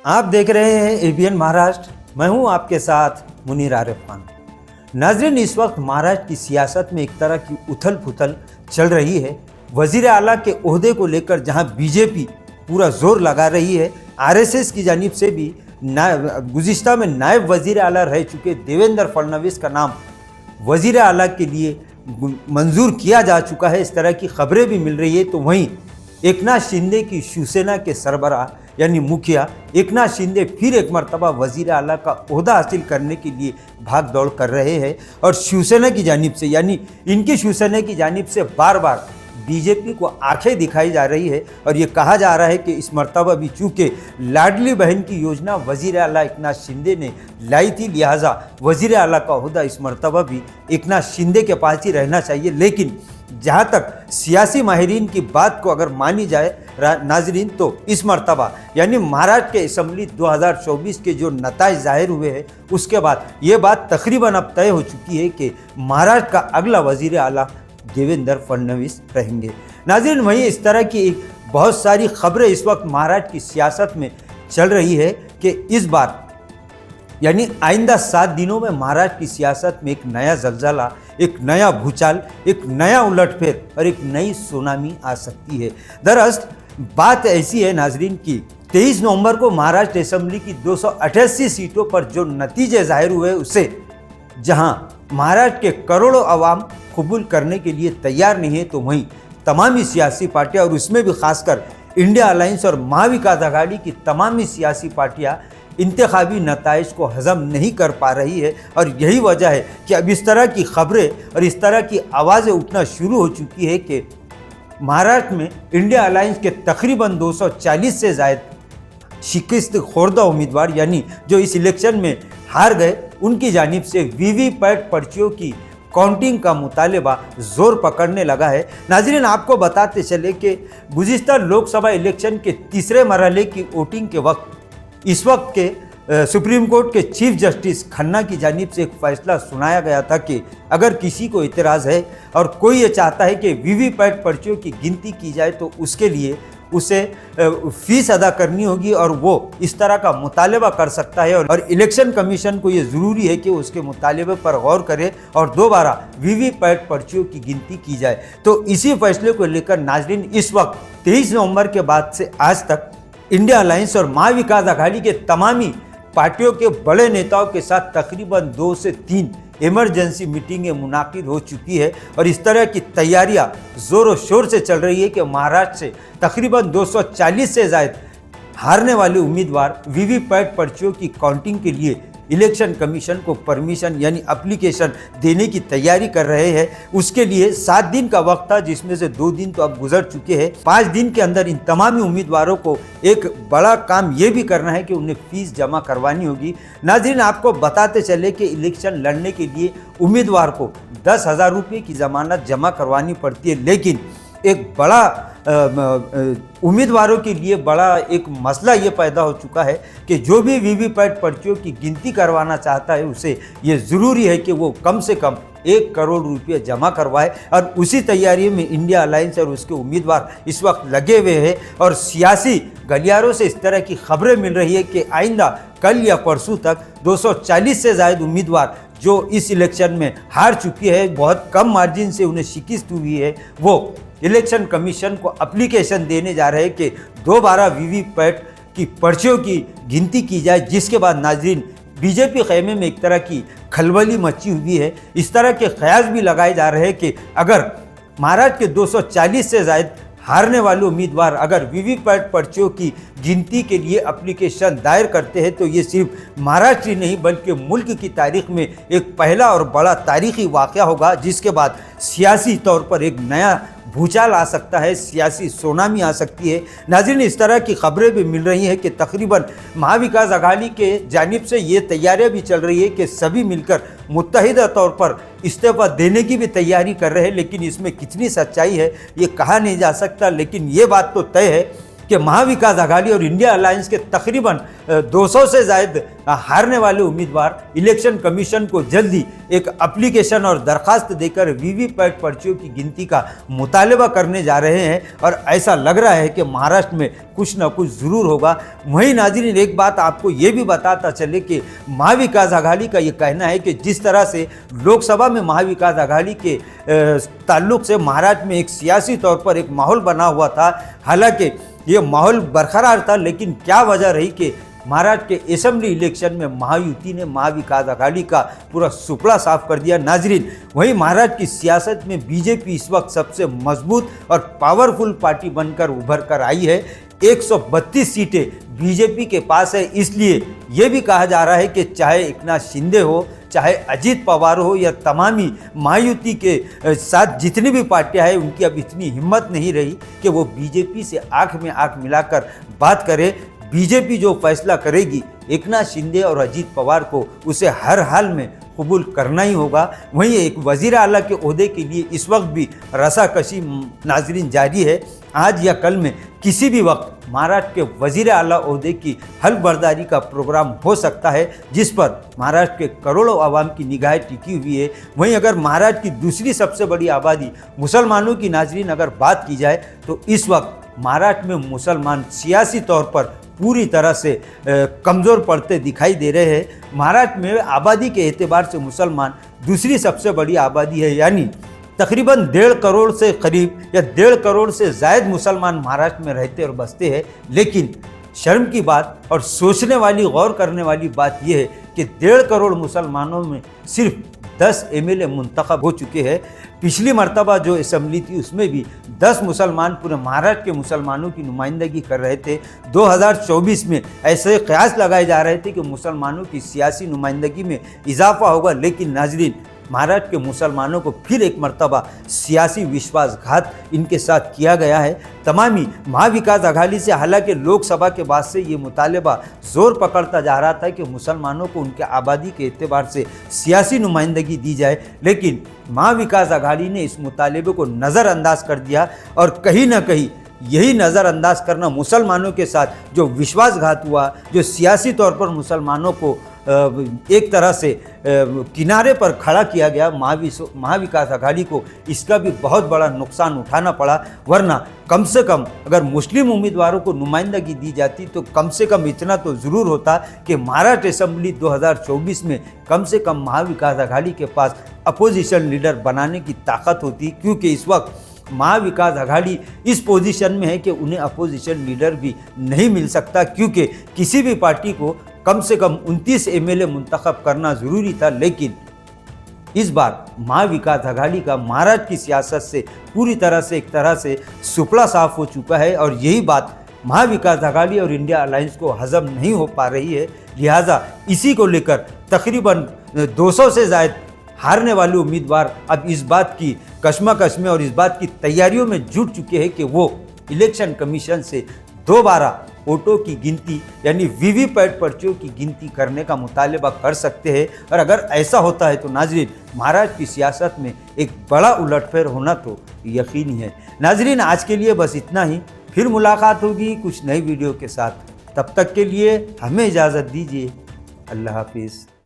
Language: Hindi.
आप देख रहे हैं एबीएन महाराष्ट्र। मैं हूं आपके साथ मुनीर आरिफ खान। नाजरीन, इस वक्त महाराष्ट्र की सियासत में एक तरह की उथल पुथल चल रही है। वजीर आला के ओहदे को लेकर जहां बीजेपी पूरा जोर लगा रही है, आरएसएस की जानिब से भी गुज़िश्ता में नायब वजीर आला रह चुके देवेंद्र फडणवीस का नाम वजीर आला के लिए मंजूर किया जा चुका है, इस तरह की खबरें भी मिल रही है। तो वहीं एकनाथ शिंदे की शिवसेना के सरबराह यानी मुखिया एकनाथ शिंदे फिर एक मरतबा वजीर आला का ओहदा हासिल करने के लिए भाग दौड़ कर रहे हैं और शिवसेना की जानिब से यानी इनकी शिवसेना की जानिब से बार बार बीजेपी को आंखें दिखाई जा रही है और ये कहा जा रहा है कि इस मरतबा भी चूँकि लाडली बहन की योजना वजीर आला एकनाथ शिंदे ने लाई थी, लिहाजा वजीर आला का ओहदा इस मरतबा भी एकनाथ शिंदे के पास ही रहना चाहिए। लेकिन जहाँ तक सियासी माहिरीन की बात को अगर मानी जाए नाजरीन, तो इस मरतबा यानी महाराष्ट्र के असम्बली 2024 के जो नताइज जाहिर हुए हैं उसके बाद ये बात तकरीबन अब तय हो चुकी है कि महाराष्ट्र का अगला वजीर आला देवेंद्र फडणवीस रहेंगे। नाज़रीन, वहीं इस तरह की बहुत सारी खबरें इस वक्त महाराष्ट्र की सियासत में चल रही है कि इस बार यानी आइंदा 7 दिनों में महाराष्ट्र की सियासत में एक नया जलजला, एक नया भूचाल, एक नया उलटफेर और एक नई सुनामी आ सकती है। दरअसल बात ऐसी है नाजरीन की 23 नवंबर को महाराष्ट्र असेंबली की 288 सीटों पर जो नतीजे जाहिर हुए उसे जहां महाराष्ट्र के करोड़ों अवाम कबूल करने के लिए तैयार नहीं है, तो वहीं तमामी सियासी पार्टियां और उसमें भी खासकर इंडिया अलायंस और महाविकास आघाड़ी की तमामी सियासी पार्टियां इंतखाबी नताइज को हजम नहीं कर पा रही है। और यही वजह है कि अब इस तरह की खबरें और इस तरह की आवाज़ें उठना शुरू हो चुकी है कि महाराष्ट्र में इंडिया अलायंस के तकरीबन 240 से ज़ायद शिकस्त खोर्दा उम्मीदवार यानी जो इस इलेक्शन में हार गए उनकी जानिब से वीवीपैट पर्चियों की काउंटिंग का मुतालबा जोर पकड़ने लगा है। नाज़रीन, आपको बताते चले कि गुज़िश्ता लोकसभा इलेक्शन के तीसरे मरहले की वोटिंग के वक्त इस वक्त के सुप्रीम कोर्ट के चीफ जस्टिस खन्ना की जानिब से एक फ़ैसला सुनाया गया था कि अगर किसी को इतराज़ है और कोई ये चाहता है कि वीवीपैट पर्चियों की गिनती की जाए तो उसके लिए उसे फीस अदा करनी होगी और वो इस तरह का मुतालबा कर सकता है और इलेक्शन कमीशन को ये ज़रूरी है कि उसके मुतालबे पर गौर करे और दोबारा वीवीपैट पर्चियों की गिनती की जाए। तो इसी फैसले को लेकर नाजरीन इस वक्त 23 नवंबर के बाद से आज तक इंडिया अलायंस और महाविकास आघाड़ी के तमामी पार्टियों के बड़े नेताओं के साथ तकरीबन 2 से 3 इमरजेंसी मीटिंगें मुनाकिद हो चुकी है और इस तरह की तैयारियां ज़ोरों शोर से चल रही है कि महाराष्ट्र से तकरीबन 240 से ज़ायद हारने वाले उम्मीदवार वीवीपैट पर्चियों की काउंटिंग के लिए इलेक्शन कमीशन को परमिशन यानी एप्लीकेशन देने की तैयारी कर रहे हैं। उसके लिए 7 दिन का वक्त था, जिसमें से 2 दिन तो अब गुजर चुके हैं। 5 दिन के अंदर इन तमामी उम्मीदवारों को एक बड़ा काम ये भी करना है कि उन्हें फीस जमा करवानी होगी। नाज़रीन, आपको बताते चले कि इलेक्शन लड़ने के लिए उम्मीदवार को 10,000 रुपये की ज़मानत जमा करवानी पड़ती है, लेकिन एक बड़ा उम्मीदवारों के लिए बड़ा एक मसला ये पैदा हो चुका है कि जो भी वीवीपैट पर्चियों की गिनती करवाना चाहता है उसे ये ज़रूरी है कि वो कम से कम 1 करोड़ रुपये जमा करवाए और उसी तैयारी में इंडिया अलायंस और उसके उम्मीदवार इस वक्त लगे हुए हैं। और सियासी गलियारों से इस तरह की खबरें मिल रही है कि आइंदा कल या परसों तक 240 से ज़ायद उम्मीदवार जो इस इलेक्शन में हार चुकी है, बहुत कम मार्जिन से उन्हें शिकस्त हुई है, वो इलेक्शन कमीशन को एप्लीकेशन देने जा रहे हैं कि दोबारा वीवीपैट की पर्चियों की गिनती की जाए, जिसके बाद नाजरीन बीजेपी खेमे में एक तरह की खलबली मची हुई है। इस तरह के ख्याल भी लगाए जा रहे हैं कि अगर महाराष्ट्र के 240 से ज़ायद हारने वाले उम्मीदवार अगर वीवीपैट पर्चियों की गिनती के लिए एप्लीकेशन दायर करते हैं तो ये सिर्फ महाराष्ट्र ही नहीं बल्कि मुल्क की तारीख में एक पहला और बड़ा तारीखी वाक़या होगा, जिसके बाद सियासी तौर पर एक नया भूचाल आ सकता है, सियासी सुनामी आ सकती है। नाज़रीन, इस तरह की खबरें भी मिल रही हैं कि तकरीबन महाविकास आघाड़ी के जानिब से ये तैयारियां भी चल रही है कि सभी मिलकर मुत्तहिदा तौर पर इस्तीफ़ा देने की भी तैयारी कर रहे हैं, लेकिन इसमें कितनी सच्चाई है ये कहा नहीं जा सकता। लेकिन ये बात तो तय है कि महाविकास आघाड़ी और इंडिया अलायंस के तकरीबन 200 से ज़ायद हारने वाले उम्मीदवार इलेक्शन कमीशन को जल्दी एक एप्लीकेशन और दरखास्त देकर वीवीपैट पर्चियों की गिनती का मुतालबा करने जा रहे हैं और ऐसा लग रहा है कि महाराष्ट्र में कुछ न कुछ ज़रूर होगा। वहीं नाज़रीन, एक बात आपको ये भी बताता चले कि महाविकास आघाड़ी का ये कहना है कि जिस तरह से लोकसभा में महाविकास आघाड़ी के ताल्लुक से महाराष्ट्र में एक सियासी तौर पर एक माहौल बना हुआ था, हालांकि ये माहौल बरकरार था, लेकिन क्या वजह रही कि महाराष्ट्र के असेंबली इलेक्शन में महायुति ने महाविकास आघाड़ी का पूरा सुपड़ा साफ कर दिया। नाजरीन, वहीं महाराष्ट्र की सियासत में बीजेपी इस वक्त सबसे मजबूत और पावरफुल पार्टी बनकर उभर कर आई है। 132 सीटें बीजेपी के पास है, इसलिए ये भी कहा जा रहा है कि चाहे एकनाथ शिंदे हो, चाहे अजीत पवार हो या तमामी महायुति के साथ जितनी भी पार्टियां हैं, उनकी अब इतनी हिम्मत नहीं रही कि वो बीजेपी से आंख में आंख मिलाकर बात करें। बीजेपी जो फैसला करेगी एकनाथ शिंदे और अजीत पवार को उसे हर हाल में कबूल करना ही होगा। वहीं एक वज़ीर आला के ओहदे के लिए इस वक्त भी रसाकशी नाजरीन जारी है। आज या कल में किसी भी वक्त महाराष्ट्र के वज़ीर आला ओहदे की हल्फबर्दारी का प्रोग्राम हो सकता है, जिस पर महाराष्ट्र के करोड़ों आवाम की निगाहें टिकी हुई है। वहीं अगर महाराष्ट्र की दूसरी सबसे बड़ी आबादी मुसलमानों की नाजरीन अगर बात की जाए तो इस वक्त महाराष्ट्र में मुसलमान सियासी तौर पर पूरी तरह से कमज़ोर पड़ते दिखाई दे रहे हैं। महाराष्ट्र में आबादी के एतबार से मुसलमान दूसरी सबसे बड़ी आबादी है, यानी तकरीबन 1.5 करोड़ से करीब या 1.5 करोड़ से ज़ायद मुसलमान महाराष्ट्र में रहते और बसते हैं। लेकिन शर्म की बात और सोचने वाली, गौर करने वाली बात यह है कि 1.5 करोड़ मुसलमानों में सिर्फ 10 MLA मुंतखब हो चुके हैं। पिछली मरतबा जो असम्बली थी उसमें भी 10 मुसलमान पूरे महाराष्ट्र के मुसलमानों की नुमाइंदगी कर रहे थे। 2024 में ऐसे कयास लगाए जा रहे थे कि मुसलमानों की सियासी नुमाइंदगी में इजाफा होगा, लेकिन नाजरीन महाराष्ट्र के मुसलमानों को फिर एक मरतबा सियासी विश्वासघात इनके साथ किया गया है। तमामी महाविकास आघाड़ी से हालांकि लोकसभा के बाद से ये मुतालबा जोर पकड़ता जा रहा था कि मुसलमानों को उनके आबादी के एतबार से सियासी नुमाइंदगी दी जाए, लेकिन महाविकास आघाड़ी ने इस मुतालबे को नज़रअंदाज कर दिया और कहीं ना कहीं यही नज़रअंदाज करना मुसलमानों के साथ जो विश्वासघात हुआ, जो सियासी तौर पर मुसलमानों को एक तरह से किनारे पर खड़ा किया गया महाविकास आघाड़ी को, इसका भी बहुत बड़ा नुकसान उठाना पड़ा। वरना कम से कम अगर मुस्लिम उम्मीदवारों को नुमाइंदगी दी जाती तो कम से कम इतना तो ज़रूर होता कि महाराष्ट्र असेंबली 2024 में कम से कम महाविकास आघाड़ी के पास अपोजिशन लीडर बनाने की ताकत होती, क्योंकि इस वक्त महाविकास आघाड़ी इस पोजीशन में है कि उन्हें अपोजिशन लीडर भी नहीं मिल सकता, क्योंकि किसी भी पार्टी को कम से कम 29 MLA मुंतखब करना ज़रूरी था। लेकिन इस बार महाविकास आघाड़ी का महाराष्ट्र की सियासत से पूरी तरह से एक तरह से सुपड़ा साफ हो चुका है और यही बात महाविकास आघाड़ी और इंडिया अलायंस को हजम नहीं हो पा रही है। लिहाजा इसी को लेकर तकरीबन 200 से ज़ायद हारने वाले उम्मीदवार अब इस बात की कशमकश में और इस बात की तैयारियों में जुट चुके हैं कि वो इलेक्शन कमीशन से दोबारा वोटों की गिनती यानी वीवीपैट पर्चियों की गिनती करने का मुतालबा कर सकते हैं। और अगर ऐसा होता है तो नाजरीन महाराष्ट्र की सियासत में एक बड़ा उलटफेर होना तो यकीनी है। नाजरीन, आज के लिए बस इतना ही, फिर मुलाकात होगी कुछ नई वीडियो के साथ। तब तक के लिए हमें इजाज़त दीजिए। अल्लाह हाफिज़।